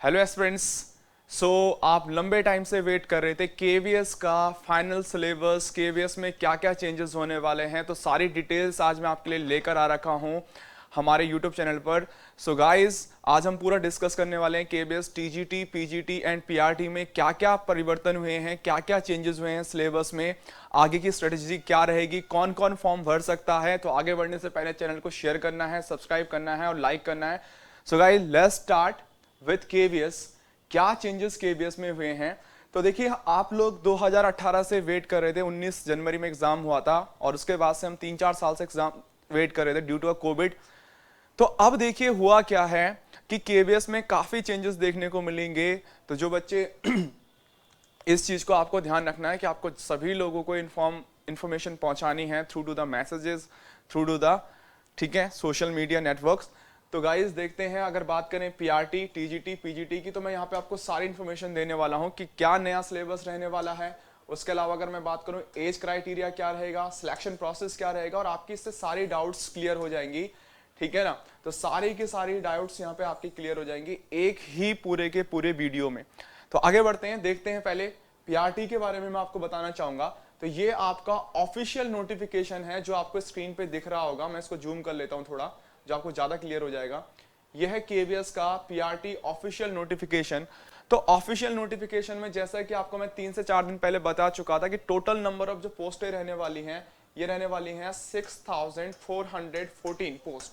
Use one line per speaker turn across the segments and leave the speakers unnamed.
Hello aspirants. आप लंबे time से वेट कर रहे थे केवीएस का फाइनल सिलेबस, केवीएस में क्या क्या चेंजेस होने वाले हैं, तो सारी डिटेल्स आज मैं आपके लिए लेकर आ रखा हूं हमारे यूट्यूब चैनल पर। गाइस, आज हम पूरा डिस्कस करने वाले हैं KVS TGT, PGT and PRT में क्या क्या परिवर्तन हुए हैं, क्या क्या चेंजेस हुए हैं सिलेबस में, आगे की स्ट्रेटेजी क्या रहेगी, कौन कौन फॉर्म भर सकता है। तो आगे बढ़ने से पहले चैनल को शेयर करना है, सब्सक्राइब करना है और लाइक करना है। Guys, let's start with KVS. क्या चेंजेस केवीएस में हुए हैं? तो देखिए, आप लोग 2018 से वेट कर रहे थे, 19 जनवरी में एग्जाम हुआ था और उसके बाद से हम 3-4 साल से एग्जाम वेट कर रहे थे ड्यू टू कोविड। तो अब देखिए हुआ क्या है कि केवीएस में काफी चेंजेस देखने को मिलेंगे। तो जो बच्चे इस चीज को आपको ध्यान रखना है कि आपको सभी लोगों को इंफॉर्मेशन पहुंचानी है through to the messages, through to the, ठीक है, सोशल मीडिया नेटवर्क्स। तो गाइस देखते हैं, अगर बात करें पीआरटी, टीजीटी, पीजीटी की, तो मैं यहाँ पे आपको सारी इंफॉर्मेशन देने वाला हूँ कि क्या नया सिलेबस रहने वाला है। उसके अलावा अगर मैं बात करूँ एज क्राइटेरिया क्या रहेगा, सिलेक्शन प्रोसेस क्या रहेगा, और आपकी इससे सारी डाउट्स क्लियर हो जाएंगी, ठीक है ना। तो सारी की सारी डाउट्स यहाँ पे आपकी क्लियर हो जाएंगी एक ही पूरे के पूरे वीडियो में। तो आगे बढ़ते हैं, देखते हैं। पहले पीआरटी के बारे में मैं आपको बताना चाहूंगा। तो ये आपका ऑफिशियल नोटिफिकेशन है जो आपको स्क्रीन पे दिख रहा होगा। मैं इसको जूम कर लेता हूं थोड़ा, जो आपको ज्यादा क्लियर हो जाएगा। यह है केवीएस का पीआरटी ऑफिशियल नोटिफिकेशन। तो ऑफिशियल नोटिफिकेशन में, जैसा कि आपको मैं 3 से 4 दिन पहले बता चुका था, कि टोटल नंबर ऑफ जो पोस्टें रहने वाली हैं, ये रहने वाली हैं 6414 पोस्ट।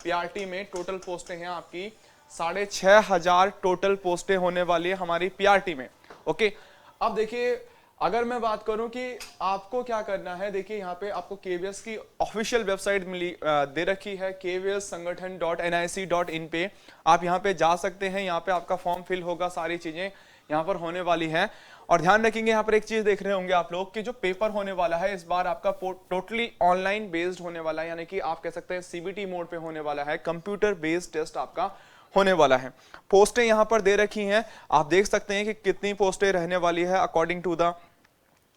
पीआरटी में टोटल पोस्टें हैं आपकी 6500 टोटल पोस्टें होने वाली है हमारी पीआरटी में। ओके, अब देखिए, अगर मैं बात करूं कि आपको क्या करना है, देखिए यहाँ पे आपको केवीएस की ऑफिशियल वेबसाइट मिली दे रखी है, kvssangathan.nic.in पे आप यहाँ पे जा सकते हैं। यहाँ पे आपका फॉर्म फिल होगा, सारी चीजें यहाँ पर होने वाली हैं। और ध्यान रखेंगे, यहाँ पर एक चीज देख रहे होंगे आप लोग कि जो पेपर होने वाला है इस बार आपका टोटली ऑनलाइन बेस्ड होने वाला है, यानी कि आप कह सकते हैं सीबीटी मोड पे होने वाला है, कंप्यूटर बेस्ड टेस्ट आपका होने वाला है। पोस्टें यहां पर दे रखी हैं, आप देख सकते हैं कि कितनी पोस्टें रहने वाली है अकॉर्डिंग टू द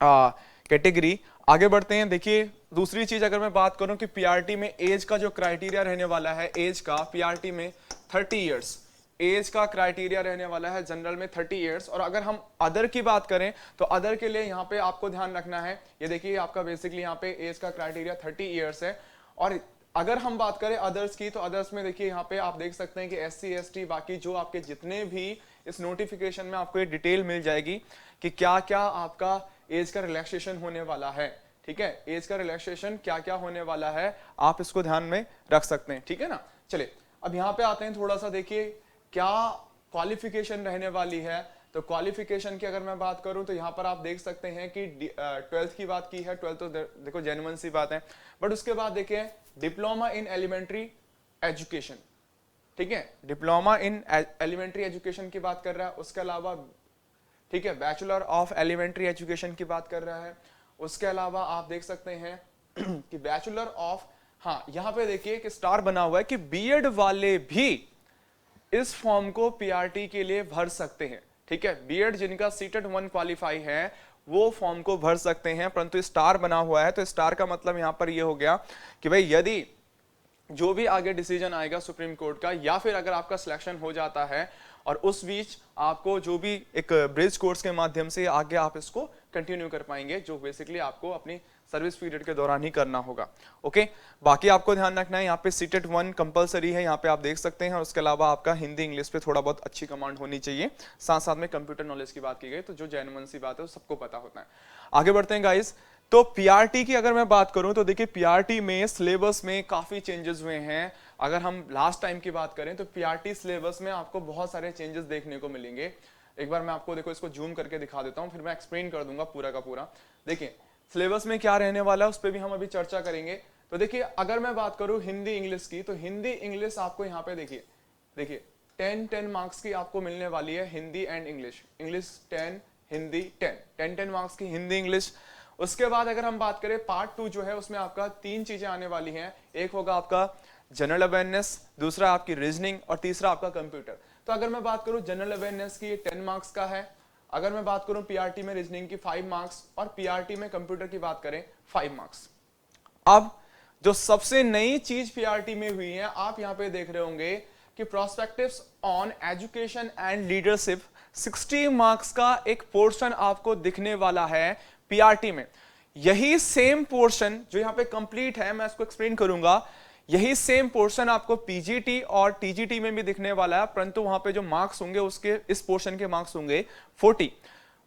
कैटेगरी। आगे बढ़ते हैं। देखिए, दूसरी चीज अगर मैं बात करूं कि पीआरटी में एज का जो क्राइटेरिया रहने वाला है, एज का पीआरटी में 30 इयर्स एज का क्राइटेरिया रहने वाला है, जनरल में 30 इयर्स। और अगर हम अदर की बात करें तो अदर के लिए यहाँ पे आपको ध्यान रखना है, ये देखिए आपका बेसिकली यहाँ पे एज का क्राइटेरिया 30 इयर्स है। और अगर हम बात करें अदर्स की, तो अदर्स में देखिए यहाँ पे आप देख सकते हैं कि एससी एसटी, बाकी जो आपके जितने भी, इस नोटिफिकेशन में आपको ये डिटेल मिल जाएगी कि क्या क्या आपका एज का रिलैक्सेशन होने वाला है, ठीक है। एज का रिलैक्सेशन क्या क्या होने वाला है, आप इसको ध्यान में रख सकते हैं, ठीक है ना। चलिए, अब यहाँ पे आते हैं थोड़ा सा, देखिए क्या क्वालिफिकेशन रहने वाली है। तो क्वालिफिकेशन की अगर मैं बात करूं तो यहां पर आप देख सकते हैं कि 12th की बात की है। 12th तो देखो जेन्युइन सी बात है, बट उसके बाद देखिए डिप्लोमा इन एलिमेंट्री एजुकेशन, ठीक है, डिप्लोमा इन एलिमेंट्री एजुकेशन की बात कर रहा है। उसके अलावा, ठीक है, बैचलर ऑफ एलिमेंट्री एजुकेशन की बात कर रहा है। उसके अलावा आप देख सकते हैं कि बैचलर ऑफ, हाँ यहां पे देखिए कि स्टार बना हुआ है कि बीएड वाले भी इस फॉर्म को पीआरटी के लिए भर सकते हैं, ठीक है। बीएड जिनका सीटेट 1 क्वालिफाई है वो फॉर्म को भर सकते हैं, परंतु स्टार बना हुआ है। तो स्टार का मतलब यहां पर ये हो गया कि भाई यदि जो भी आगे डिसीजन आएगा सुप्रीम कोर्ट का, या फिर अगर आपका सिलेक्शन हो जाता है और उस बीच आपको जो भी एक ब्रिज कोर्स के माध्यम से आगे आप इसको कंटिन्यू कर पाएंगे, जो बेसिकली आपको अपनी सर्विस पीरियड के दौरान ही करना होगा। ओके, बाकी आपको ध्यान रखना है, यहाँ पे सीटेट 1 कंपलसरी है, यहाँ पे आप देख सकते हैं। और उसके अलावा आपका हिंदी इंग्लिश पे थोड़ा बहुत अच्छी कमांड होनी चाहिए। साथ साथ में कंप्यूटर नॉलेज की बात की गई, तो जो जेन्युइन सी बात है वो सबको पता होता है। आगे बढ़ते हैं गाइस। तो पीआरटी की अगर मैं बात करूं तो देखिए पीआरटी में सिलेबस में काफी चेंजेस हुए हैं। अगर हम लास्ट टाइम की बात करें तो पीआरटी सिलेबस में आपको बहुत सारे चेंजेस देखने को मिलेंगे। एक बार मैं आपको देखो इसको जूम करके दिखा देता हूं, फिर मैं एक्सप्लेन कर दूंगा पूरा का पूरा। देखिए सिलेबस में क्या रहने वाला है उस पर भी हम अभी चर्चा करेंगे। तो देखिए, अगर मैं बात करूं हिंदी इंग्लिश की, तो हिंदी इंग्लिश आपको यहाँ पे देखिए 10 मार्क्स की आपको मिलने वाली है, Hindi and English. English 10, Hindi 10 marks की हिंदी इंग्लिश। उसके बाद अगर हम बात करें पार्ट 2 जो है, उसमें आपका 3 चीजें आने वाली हैं। एक होगा आपका जनरल अवेयरनेस, दूसरा आपकी रीजनिंग, और तीसरा आपका कंप्यूटर। तो अगर मैं बात करूं जनरल अवेयरनेस की, 10 मार्क्स का है। अगर मैं बात करूं पीआरटी में रीजनिंग की 5 मार्क्स, और पीआरटी में कंप्यूटर की बात करें 5 मार्क्स। अब जो सबसे नई चीज पीआरटी में हुई है, आप यहां पे देख रहे होंगे कि prospectives on education and leadership 60 marks का एक पोर्शन आपको दिखने वाला है पीआरटी में। यही सेम पोर्शन जो यहां पे कंप्लीट है, मैं इसको एक्सप्लेन करूंगा, यही सेम पोर्शन आपको पीजीटी और टीजीटी में भी दिखने वाला है, परंतु वहां पे जो मार्क्स होंगे उसके इस पोर्शन के मार्क्स होंगे 40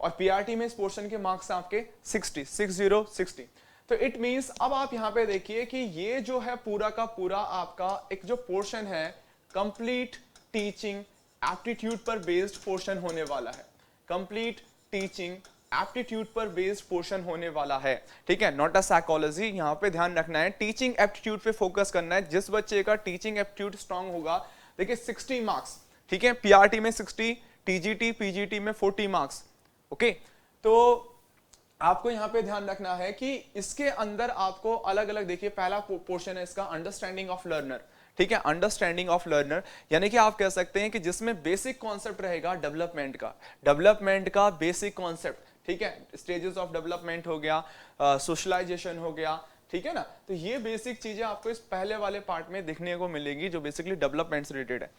और पीआरटी में इस पोर्शन के मार्क्स आपके 60। तो इट मींस अब आप यहां पे देखिए कि ये जो है पूरा का पूरा आपका एक जो पोर्शन है कंप्लीट टीचिंग एप्टीट्यूड पर बेस्ड पोर्शन होने वाला है, कंप्लीट टीचिंग एप्टीट्यूड पर बेस्ड पोर्शन होने वाला है, ठीक है, नॉट अ साइकोलॉजी। यहां पे ध्यान रखना है, टीचिंग एप्टीट्यूड पे फोकस करना है। जिस बच्चे का टीचिंग एप्टीट्यूड स्ट्रांग होगा, देखिए 60 मार्क्स, ठीक है, पीआरटी में 60, टीजीटी पीजीटी में 40 मार्क्स। ओके, तो आपको यहां पे ध्यान रखना है कि इसके अंदर आपको अलग अलग, देखिए पहला पोर्शन है इसका अंडरस्टैंडिंग ऑफ लर्नर, ठीक है, अंडरस्टैंडिंग ऑफ लर्नर, यानी कि आप कह सकते हैं कि जिसमें बेसिक कॉन्सेप्ट रहेगा डेवलपमेंट का बेसिक कॉन्सेप्ट, ठीक है, स्टेजेस ऑफ डेवलपमेंट हो गया, सोशलाइजेशन हो गया, ठीक है ना। तो ये बेसिक चीजें आपको इस पहले वाले पार्ट में देखने को मिलेगी जो बेसिकली डेवलपमेंट से रिलेटेड है।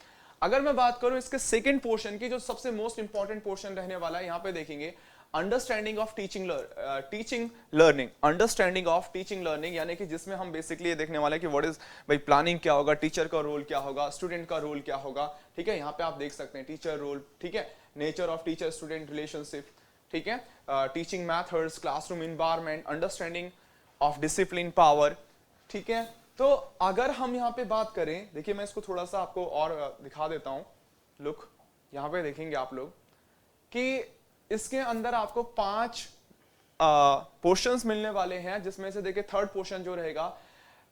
अगर मैं बात करूं इसके सेकंड पोर्शन की, जो सबसे मोस्ट इंपॉर्टेंट पोर्शन रहने वाला है, यहां पे देखेंगे understanding of teaching learning, understanding of teaching learning, यानी कि जिसमें हम बेसिकली ये देखने वाले हैं कि व्हाट इज भाई प्लानिंग क्या होगा, टीचर का रोल क्या होगा, स्टूडेंट का रोल क्या होगा, ठीक है, यहाँ पे आप देख सकते हैं टीचर रोल, ठीक है, nature of teacher student relationship, ठीक है, teaching methods, classroom environment, understanding of discipline power, ठीक है। तो अगर हम यहाँ पे बात करें, देखिए मैं इसको थोड़ा सा आपको और दिखा देता हूं, लुक यहाँ पे देखेंगे आप लोग कि इसके अंदर आपको 5 पोर्शंस मिलने वाले हैं, जिसमें से देखिए थर्ड पोर्शन जो रहेगा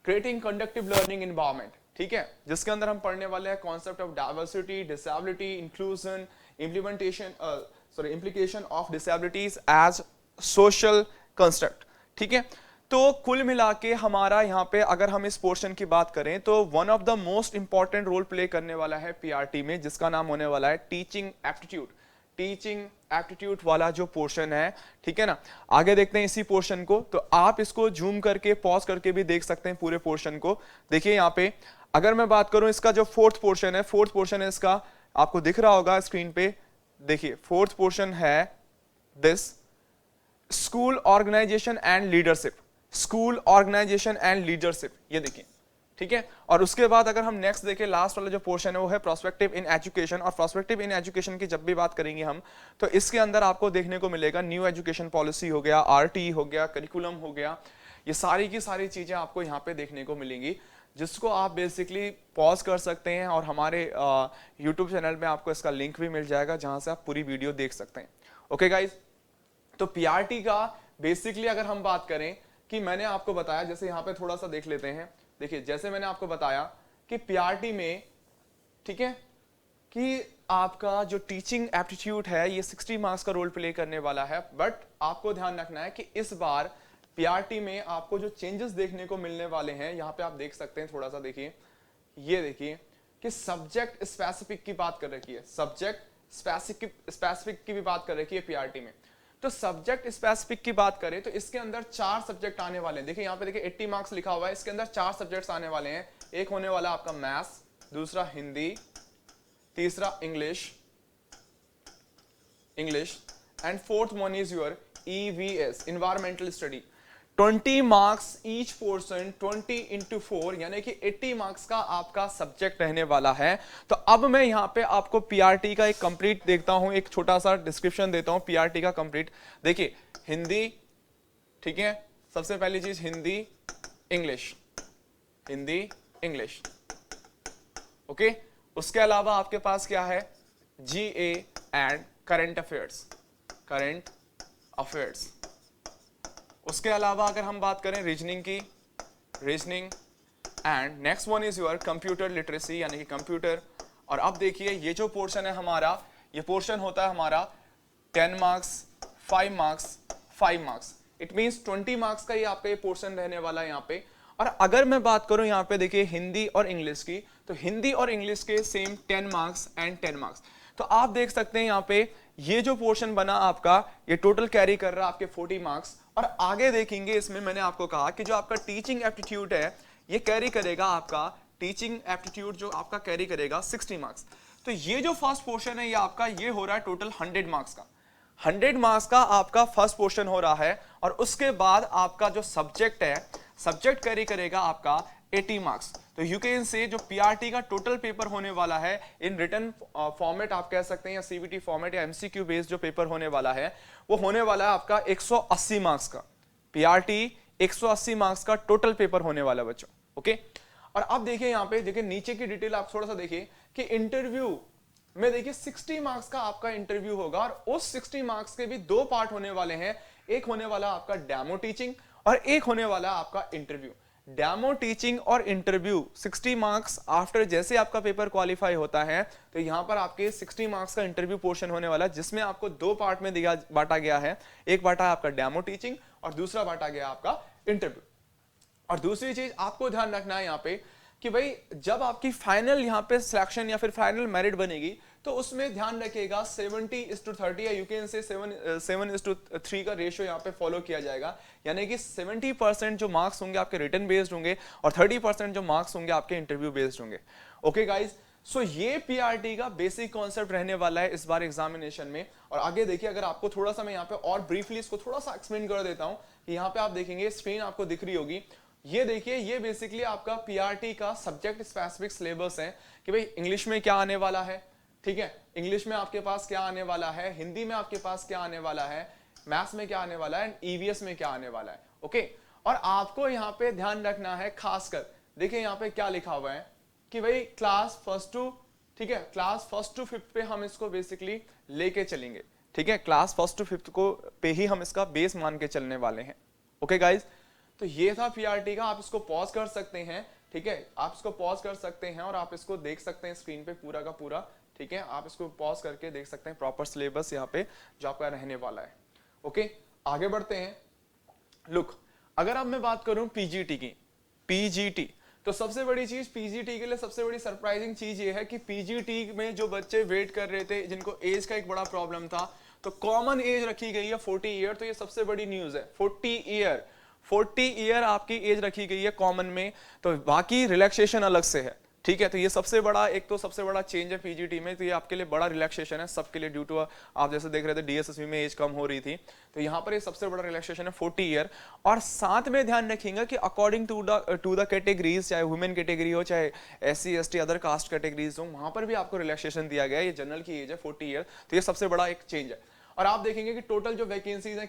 क्रिएटिंग कंडक्टिव लर्निंग एनवायरनमेंट, ठीक है, जिसके अंदर हम पढ़ने वाले हैं concept of diversity, disability, inclusion, implication of disabilities as social construct, ठीक है। तो कुल मिला के हमारा यहाँ पे अगर हम इस पोर्शन की बात करें तो one of the most important role play करने वाला है पीआरटी में, जिसका नाम होने वाला है टीचिंग एप्टीट्यूड वाला जो पोर्शन है, ठीक है ना। आगे देखते हैं इसी पोर्शन को, तो आप इसको जूम करके पॉज करके भी देख सकते हैं पूरे पोर्शन को। देखिए यहाँ पे अगर मैं बात करूं इसका जो फोर्थ पोर्शन है इसका, आपको दिख रहा होगा स्क्रीन पे, देखिए फोर्थ पोर्शन है this school organisation and leadership, ये देखिए, ठीक है। और उसके बाद अगर हम नेक्स्ट देखें, लास्ट वाला जो पोर्शन है वो है प्रोस्पेक्टिव इन एजुकेशन, और प्रोस्पेक्टिव इन एजुकेशन की जब भी बात करेंगे हम, तो इसके अंदर आपको देखने को मिलेगा न्यू एजुकेशन पॉलिसी हो गया, आरटी हो गया, करिकुलम हो गया, ये सारी की सारी चीजें आपको यहाँ पे देखने को मिलेंगी, जिसको आप बेसिकली पॉज कर सकते हैं और हमारे यूट्यूब चैनल में आपको इसका लिंक भी मिल जाएगा जहां से आप पूरी वीडियो देख सकते हैं। ओके गाइज, तो पीआरटी का बेसिकली अगर हम बात करें कि मैंने आपको बताया, जैसे यहाँ पे थोड़ा सा देख लेते हैं, देखिए जैसे मैंने आपको बताया कि पीआरटी में, ठीक है, कि आपका जो टीचिंग एप्टीट्यूड है ये 60 मार्क्स का रोल प्ले करने वाला है, बट आपको ध्यान रखना है कि इस बार पीआरटी में आपको जो चेंजेस देखने को मिलने वाले हैं, यहाँ पे आप देख सकते हैं, थोड़ा सा देखिए, ये देखिए कि सब्जेक्ट स्पेसिफिक की बात कर रखी है, सब्जेक्ट स्पेसिफिक की भी बात कर रखी है पीआरटी में। तो सब्जेक्ट स्पेसिफिक की बात करें तो इसके अंदर 4 सब्जेक्ट आने वाले हैं। देखिए यहाँ पे देखिए 80 मार्क्स लिखा हुआ है, इसके अंदर 4 सब्जेक्ट्स आने वाले हैं। एक होने वाला आपका मैथ्स, दूसरा हिंदी, तीसरा English and fourth one is your EVS, environmental study. 20 marks each portion, 20 into 4 यानी कि 80 मार्क्स का आपका सब्जेक्ट रहने वाला है। तो अब मैं यहाँ पे आपको पीआरटी का एक कंप्लीट देखता हूं, एक छोटा सा डिस्क्रिप्शन देता हूं पीआरटी का कंप्लीट। देखिए हिंदी, ठीक है, सबसे पहली चीज हिंदी इंग्लिश, ओके। उसके अलावा आपके पास क्या है, GA एंड करंट अफेयर्स। उसके अलावा अगर हम बात करें reasoning and next one is your computer literacy, यानी कि कंप्यूटर। और अब देखिए ये जो पोर्शन है हमारा, ये पोर्शन होता है हमारा 10 marks, 5 marks, it means 20 marks का ये आपका ये पोर्शन रहने वाला है यहाँ पे। और अगर मैं बात करूं यहाँ पे देखिए हिंदी और इंग्लिश की, तो हिंदी और इंग्लिश के सेम 10 मार्क्स एंड 10 मार्क्स। तो आप देख सकते हैं यहाँ पे ये जो पोर्शन बना आपका, ये टोटल कैरी कर रहा है आपके 40 मार्क्स। और आगे देखेंगे इसमें मैंने आपको कहा कि जो आपका टीचिंग एप्टीट्यूड है ये कैरी करेगा आपका टीचिंग एप्टीट्यूड जो आपका कैरी करेगा 60 मार्क्स। तो ये जो फर्स्ट पोर्शन है ये आपका ये हो रहा है टोटल 100 मार्क्स का। 100 मार्क्स का आपका फर्स्ट पोर्शन हो रहा है और उसके बाद आपका जो सब्जेक्ट है, सब्जेक्ट कैरी करेगा आपका 80 मार्क्स। तो यू कैन से जो पीआरटी का टोटल पेपर होने वाला है इन रिटन फॉर्मेट आप कह सकते हैं या सीबीटी फॉर्मेट या एमसीक्यू बेस्ड जो पेपर होने वाला है वो होने वाला है आपका 180 मार्क्स का। पीआरटी 180 मार्क्स का टोटल पेपर होने वाला है बच्चों। ओके, और अब देखिए यहाँ पे देखिए नीचे की डिटेल आप थोड़ा सा देखिए कि इंटरव्यू में देखिए 60 मार्क्स का आपका इंटरव्यू होगा और उस 60 मार्क्स के भी दो पार्ट होने वाले हैं। एक होने वाला आपका डेमो टीचिंग और एक होने वाला आपका इंटरव्यू। डेमो टीचिंग और इंटरव्यू 60 मार्क्स आफ्टर जैसे आपका पेपर क्वालिफाई होता है तो यहां पर आपके 60 मार्क्स का इंटरव्यू पोर्शन होने वाला है जिसमें आपको दो पार्ट में दिया बांटा गया है। एक बांटा आपका डेमो टीचिंग और दूसरा बांटा गया आपका इंटरव्यू। और दूसरी चीज आपको ध्यान रखना है यहाँ पे कि भाई जब आपकी फाइनल यहाँ पे सिलेक्शन या फिर फाइनल मेरिट बनेगी तो उसमें ध्यान रखिएगा 70:30 या यू कैन से 7:3 का रेशियो यहाँ पे फॉलो किया जाएगा। यानी कि 70% जो मार्क्स होंगे आपके रिटन बेस्ड होंगे और 30% जो मार्क्स होंगे आपके इंटरव्यू बेस्ड होंगे। ओके गाइज, सो ये पीआरटी का बेसिक कॉन्सेप्ट रहने वाला है इस बार एग्जामिनेशन में। और आगे देखिए अगर आपको थोड़ा सा मैं यहाँ पे और ब्रीफली इसको थोड़ा सा एक्सप्लेन कर देता हूँ कि यहाँ पे आप देखेंगे स्क्रीन आपको दिख रही होगी। ये देखिए ये बेसिकली आपका पीआरटी का सब्जेक्ट स्पेसिफिक सिलेबस है कि भाई इंग्लिश में क्या आने वाला है, ठीक है, इंग्लिश में आपके पास क्या आने वाला है, हिंदी में आपके पास क्या आने वाला है, मैथ्स में क्या आने वाला है, ईवीएस में क्या आने वाला है। ओके, और आपको यहाँ पे ध्यान रखना है खासकर देखिए यहाँ पे क्या लिखा हुआ है कि भाई क्लास फर्स्ट टू, ठीक है, क्लास फर्स्ट टू फिफ्थ पे हम इसको बेसिकली लेके चलेंगे। ठीक है, क्लास फर्स्ट टू फिफ्थ को पे ही हम इसका बेस मान के चलने वाले हैं। ओके गाइज, तो ये था पीआरटी का। आप इसको पॉज कर सकते हैं, ठीक है, आप इसको पॉज कर सकते हैं और आप इसको देख सकते हैं स्क्रीन पे पूरा का पूरा। ठीक है, आप इसको पॉज करके देख सकते हैं प्रॉपर सिलेबस यहाँ पे जो आपका रहने वाला है। ओके, आगे बढ़ते हैं। लुक, अगर अब मैं बात करूं पीजीटी की, पीजीटी तो सबसे बड़ी चीज पीजीटी के लिए सबसे बड़ी सरप्राइजिंग चीज ये है कि पीजीटी में जो बच्चे वेट कर रहे थे जिनको एज का एक बड़ा प्रॉब्लम था तो कॉमन एज रखी गई है 40 ईयर। तो ये सबसे बड़ी न्यूज है, 40 ईयर आपकी एज रखी गई है कॉमन में, तो बाकी रिलैक्सेशन अलग से है। ठीक है, तो ये सबसे बड़ा एक तो सबसे बड़ा चेंज है पीजीटी में। तो ये आपके लिए बड़ा रिलैक्सेशन है सबके लिए ड्यू टू आप जैसे देख रहे थे डीएसएसबी में एज कम हो रही थी तो यहाँ पर ये सबसे बड़ा रिलैक्सेशन है 40 ईयर। और साथ में ध्यान रखिएगा कि अकॉर्डिंग टू द कैटेगरीज, चाहे वुमेन कैटेगरी हो चाहे SC ST other caste categories हो, वहां पर भी आपको रिलैक्सेशन दिया गया है। ये जनरल की एज है 40 ईयर, तो ये सबसे बड़ा एक चेंज है। और आप देखेंगे कि टोटल जो वैकेंसीज है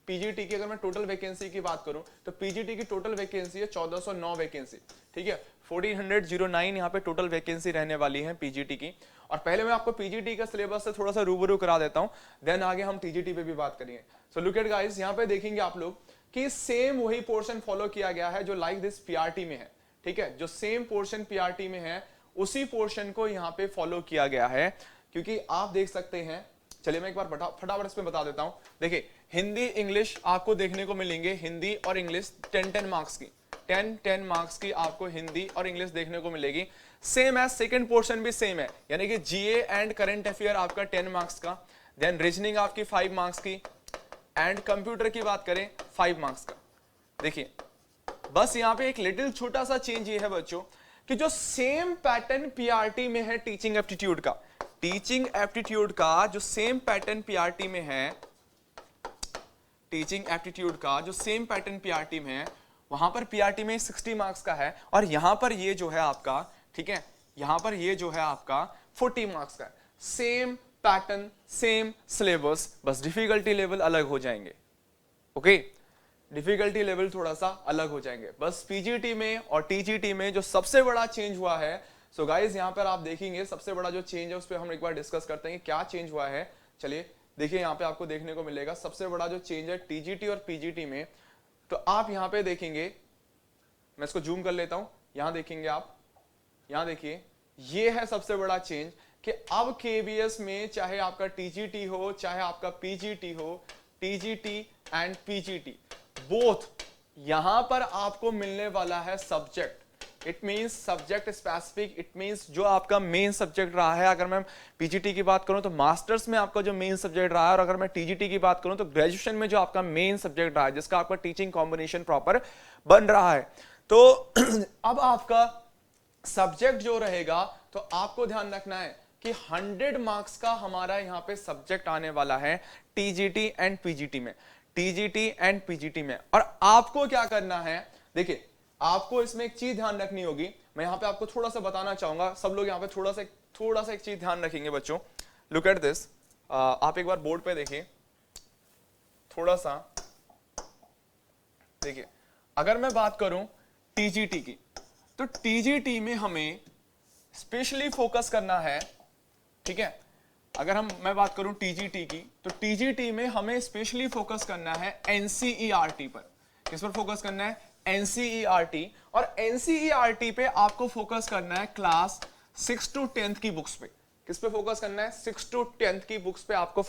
पीजीटी की, अगर मैं टोटल वैकेंसी की बात करूं तो पीजीटी की टोटल वैकेंसी है 1409 वैकेंसी। ठीक है, 1409 यहाँ पे टोटल वैकेंसी रहने वाली है पीजीटी की। और पहले मैं आपको पीजीटी का सिलेबस से थोड़ा सा रूबरू करा देता हूं, देन आगे हम टीजीटी पे भी बात करेंगे। सो लुक एट गाइस, यहाँ पे देखेंगे आप लोग कि सेम वही पोर्शन फॉलो किया गया है जो लाइक दिस पीआरटी में है। ठीक है, जो सेम पोर्शन पीआरटी में है उसी पोर्शन को यहाँ पे फॉलो किया गया है। क्योंकि आप देख सकते हैं, चलिए मैं एक बार फटाफट इसमें बता देता हूं। देखिए हिंदी इंग्लिश आपको देखने को मिलेंगे, हिंदी और इंग्लिश 10-10 मार्क्स की, 10-10 मार्क्स की आपको हिंदी और इंग्लिश देखने को मिलेगी। सेम एज सेकंड पोर्शन भी सेम है, यानी कि जीए एंड करंट अफेयर आपका 10 मार्क्स का, देन रीजनिंग आपकी 5 मार्क्स की एंड कंप्यूटर की बात करें 5 मार्क्स का। देखिए बस यहाँ पे एक लिटिल छोटा सा चेंज ये है बच्चों कि जो सेम पैटर्न पीआरटी में है टीचिंग एप्टीट्यूड का, टीचिंग एप्टीट्यूड का जो सेम पैटर्न पीआरटी में है, टीचिंग एप्टीट्यूड का जो सेम पैटर्न पीआरटी में है, वहां पर पीआरटी में 60 मार्क्स का है और यहां पर ये जो है आपका, ठीक है, यहां पर ये जो है आपका 40 मार्क्स का है। सेम पैटर्न सेम सिलेबस, बस डिफिकल्टी लेवल अलग हो जाएंगे। ओके, डिफिकल्टी लेवल थोड़ा सा अलग हो जाएंगे। बस पीजीटी में और टीजीटी में जो सबसे बड़ा चेंज हुआ है, सो गाइस यहां पर आप देखेंगे सबसे बड़ा जो चेंज है उस पर हम एक बार डिस्कस करते हैं क्या चेंज हुआ है। चलिए देखिए यहाँ पे आपको देखने को मिलेगा सबसे बड़ा जो चेंज है टीजीटी और पीजीटी में। तो आप यहाँ पे देखेंगे, मैं इसको जूम कर लेता हूं, यहां देखेंगे आप, यहां देखिए ये है सबसे बड़ा चेंज कि अब केबीएस में चाहे आपका टीजीटी हो चाहे आपका पीजीटी हो, टीजीटी एंड पीजीटी बोथ, यहां पर आपको मिलने वाला है subject. It means subject specific, it means जो आपका मेन सब्जेक्ट रहा है। अगर मैं पीजीटी की बात करूं तो मास्टर्स में आपका जो मेन सब्जेक्ट रहा है, और अगर मैं टीजीटी की बात करूं तो ग्रेजुएशन में जो आपका मेन सब्जेक्ट रहा है जिसका आपका टीचिंग कॉम्बिनेशन प्रॉपर बन रहा है। तो अब आपका सब्जेक्ट जो रहेगा तो आपको ध्यान रखना है कि 100 मार्क्स का हमारा यहाँ पे सब्जेक्ट आने वाला है टीजीटी एंड पीजीटी में, टीजीटी एंड पीजीटी में। और आपको क्या करना है, देखिए आपको इसमें एक चीज ध्यान रखनी होगी, मैं यहाँ पे आपको थोड़ा सा बताना चाहूंगा, सब लोग यहाँ पे थोड़ा सा एक चीज ध्यान रखेंगे बच्चों। लुक एट दिस, आप एक बार बोर्ड पे देखिए, थोड़ा सा देखिए, अगर मैं बात करूं टीजीटी की, तो टीजीटी में हमें स्पेशली फोकस करना है, ठीक है। अगर मैं बात करूं टीजीटी की, तो टीजीटी में हमें स्पेशली फोकस करना है एनसीईआरटी पर। किस पर फोकस करना है? एनसीईआरटी। और एनसीईआरटी पे आपको फोकस करना है क्लास 6 to 10th की बुक्स पे। किस पे फोकस करना है? 6 to 10th की बुक्स पे आपको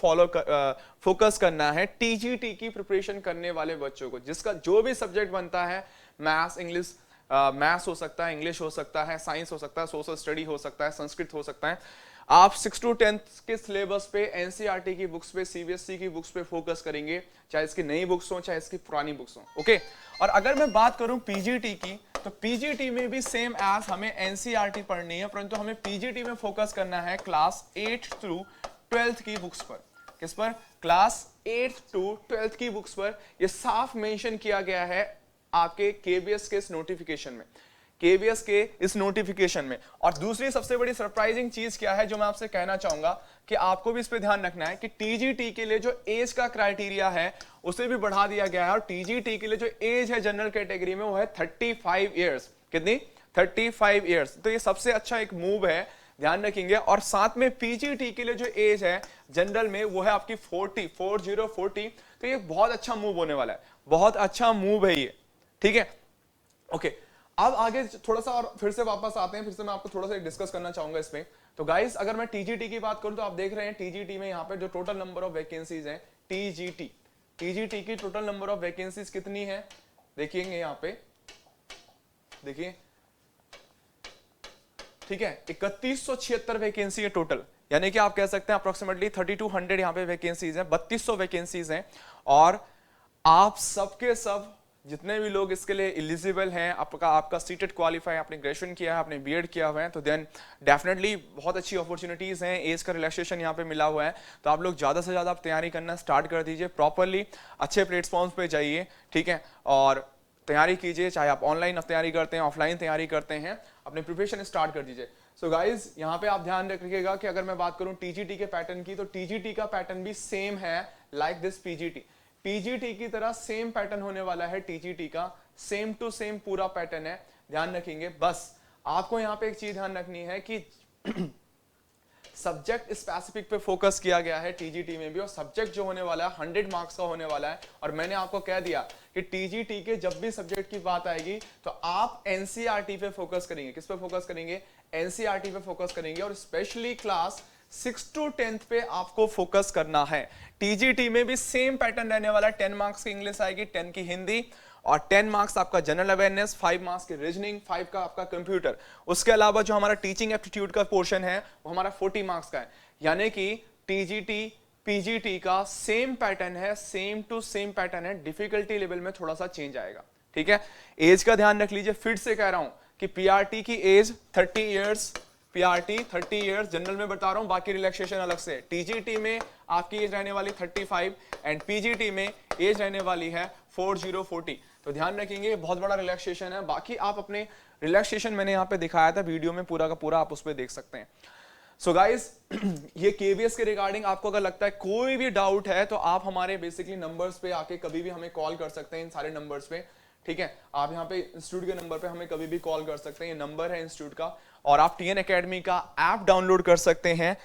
फोकस करना है टीजीटी की प्रिपरेशन करने वाले बच्चों को, जिसका जो भी सब्जेक्ट बनता है, मैथ्स, इंग्लिश, मैथ्स हो सकता है, इंग्लिश हो सकता है, साइंस हो सकता है, सोशल स्टडी हो सकता है, संस्कृत हो सकता है। आप 6 to 10th के सिलेबस पे, एनसीईआरटी की बुक्स पे, सीबीएसई की बुक्स पे फोकस करेंगे, चाहे इसकी नई बुक्स हो चाहे इसकी पुरानी बुक्स हो, ओके। और अगर मैं बात करूं पीजीटी की, तो पीजीटी में भी सेम एज हमें एनसीईआरटी पढ़नी है, परंतु हमें पीजीटी में फोकस करना है क्लास 8 to 12th की बुक्स पर। किस पर? क्लास 8 to 12th की बुक्स पर। यह साफ मेंशन किया गया है आपके केबीएस के इस नोटिफिकेशन में, केबीएस के इस नोटिफिकेशन में। और दूसरी सबसे बड़ी सरप्राइजिंग चीज क्या है जो मैं आपसे कहना चाहूंगा कि आपको भी इस पे ध्यान रखना है कि टीजीटी के लिए जो एज का क्राइटेरिया है उसे भी बढ़ा दिया गया है। और टीजीटी के लिए जो एज है जनरल कैटेगरी में वो है 35 ईयर्स। कितनी? 35 ईयर्स। तो ये सबसे अच्छा एक मूव है, ध्यान रखेंगे। और साथ में पीजीटी के लिए जो एज है जनरल में वो है आपकी 40। तो ये बहुत अच्छा मूव होने वाला है, बहुत अच्छा मूव है ये, ठीक है, ओके। अब आगे थोड़ा सा और फिर से वापस आते हैं, फिर से मैं आपको थोड़ा सा डिस्कस करना चाहूंगा इसमें। तो गाइस अगर मैं टीजीटी की बात करूं तो आप देख रहे हैं टीजीटी में यहाँ पे जो टोटल नंबर ऑफ वैकेंसीज हैं, टीजीटी की टोटल नंबर ऑफ वैकेंसीज कितनी है देखिएंगे यहाँ पे, देखिए, ठीक है, 3176 वैकेंसी है टोटल, यानी कि आप कह सकते हैं अप्रोक्सीमेटली 3200 यहाँ पे वैकेंसीज हैं, 3200 वैकेंसीज हैं। और आप सबके सब जितने भी लोग इसके लिए एलिजिबल हैं, आपका सीटेट क्वालिफाई, आपने ग्रेजुएशन किया है, आपने बीएड किया हुआ है, तो देन डेफिनेटली बहुत अच्छी अपॉर्चुनिटीज हैं, एज का रिलैक्सेशन यहाँ पे मिला हुआ है। तो आप लोग ज्यादा से ज्यादा आप तैयारी करना स्टार्ट कर दीजिए, प्रॉपरली अच्छे प्लेटफॉर्म्स पे जाइए, ठीक है, और तैयारी कीजिए, चाहे आप ऑनलाइन तैयारी करते हैं, ऑफलाइन तैयारी करते हैं, अपने प्रिपरेशन स्टार्ट कर दीजिए। सो गाइज यहाँ पे आप ध्यान रखिएगा कि अगर मैं बात करूं टीजीटी के पैटर्न की, तो टीजीटी का पैटर्न भी सेम है लाइक दिस पीजीटी की तरह सेम पैटर्न होने वाला है टीजीटी का, सेम टू सेम पूरा पैटर्न है, ध्यान रखेंगे। बस आपको यहाँ पे एक चीज ध्यान रखनी है कि सब्जेक्ट स्पेसिफिक पे फोकस किया गया है टीजीटी में भी, और सब्जेक्ट जो होने वाला है 100 मार्क्स का होने वाला है। और मैंने आपको कह दिया कि टीजीटी के जब भी सब्जेक्ट की बात आएगी तो आप एनसीईआरटी पे फोकस करेंगे। किस पे फोकस करेंगे? एनसीईआरटी पे फोकस करेंगे, और स्पेशली क्लास 6 to 10th पे आपको फोकस करना है। टीजीटी में भी सेम पैटर्न रहने वाला है, 10 मार्क्स की इंग्लिश आएगी, 10 की हिंदी, और 10 मार्क्स आपका जनरल अवेयरनेस, 5 मार्क्स की रीजनिंग, 5 का आपका कंप्यूटर। उसके अलावा जो हमारा टीचिंग एप्टीट्यूड का पोर्शन है वो हमारा 40 मार्क्स का है। यानी कि टीजीटी पीजीटी का सेम पैटर्न है, सेम टू सेम पैटर्न है, डिफिकल्टी लेवल में थोड़ा सा चेंज आएगा, ठीक है। एज का ध्यान रख लीजिए, फिर से कह रहा हूं कि पीआरटी की age 30 years, PRT 30 years, general में बता रहा हूं, बाकी रिलैक्सेशन अलग से। टीजीटी में आपकी एज रहने वाली 35 एंड पीजीटी में एज रहने वाली है 40। तो ध्यान रखेंगे, बहुत बड़ा रिलैक्सेशन है। बाकी आप अपने रिलैक्सेशन मैंने यहाँ पे दिखाया था वीडियो में, पूरा का पूरा आप उस पर देख सकते हैं। सो गाइस ये केबीएस के रिगार्डिंग आपको अगर लगता है कोई भी डाउट है तो आप हमारे बेसिकली नंबर्स पे आके कभी भी हमें कॉल कर सकते हैं, इन सारे नंबर्स पे, ठीक है। आप यहाँ पे इंस्टीट्यूट के नंबर पे हमें कभी भी कॉल कर सकते हैं, ये नंबर है इंस्टीट्यूट का। और आप टीएन एकेडमी का ऐप डाउनलोड कर सकते हैं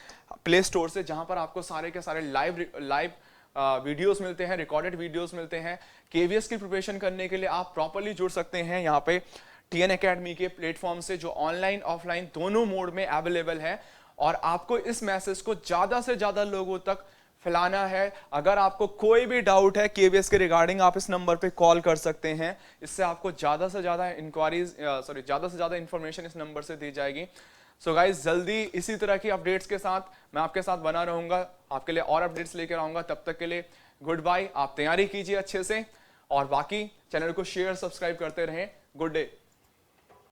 प्ले स्टोर से, जहां पर आपको सारे के सारे लाइव वीडियोस मिलते हैं, रिकॉर्डेड वीडियोस मिलते हैं। केवीएस की प्रिपरेशन करने के लिए आप प्रॉपर्ली जुड़ सकते हैं यहाँ पे टीएन एकेडमी के प्लेटफॉर्म से, जो ऑनलाइन ऑफलाइन दोनों मोड में अवेलेबल है। और आपको इस मैसेज को ज्यादा से ज्यादा लोगों तक फैलाना है। अगर आपको कोई भी डाउट है केवीएस के रिगार्डिंग, आप इस नंबर पे कॉल कर सकते हैं, इससे आपको ज्यादा से ज्यादा ज्यादा से ज्यादा इंफॉर्मेशन इस नंबर से दी जाएगी। सो गाइस, जल्दी इसी तरह की अपडेट्स के साथ मैं आपके साथ बना रहूंगा, आपके लिए और अपडेट्स लेकर आऊंगा। तब तक के लिए गुड बाय, आप तैयारी कीजिए अच्छे से, और बाकी चैनल को शेयर सब्सक्राइब करते रहें। Good day.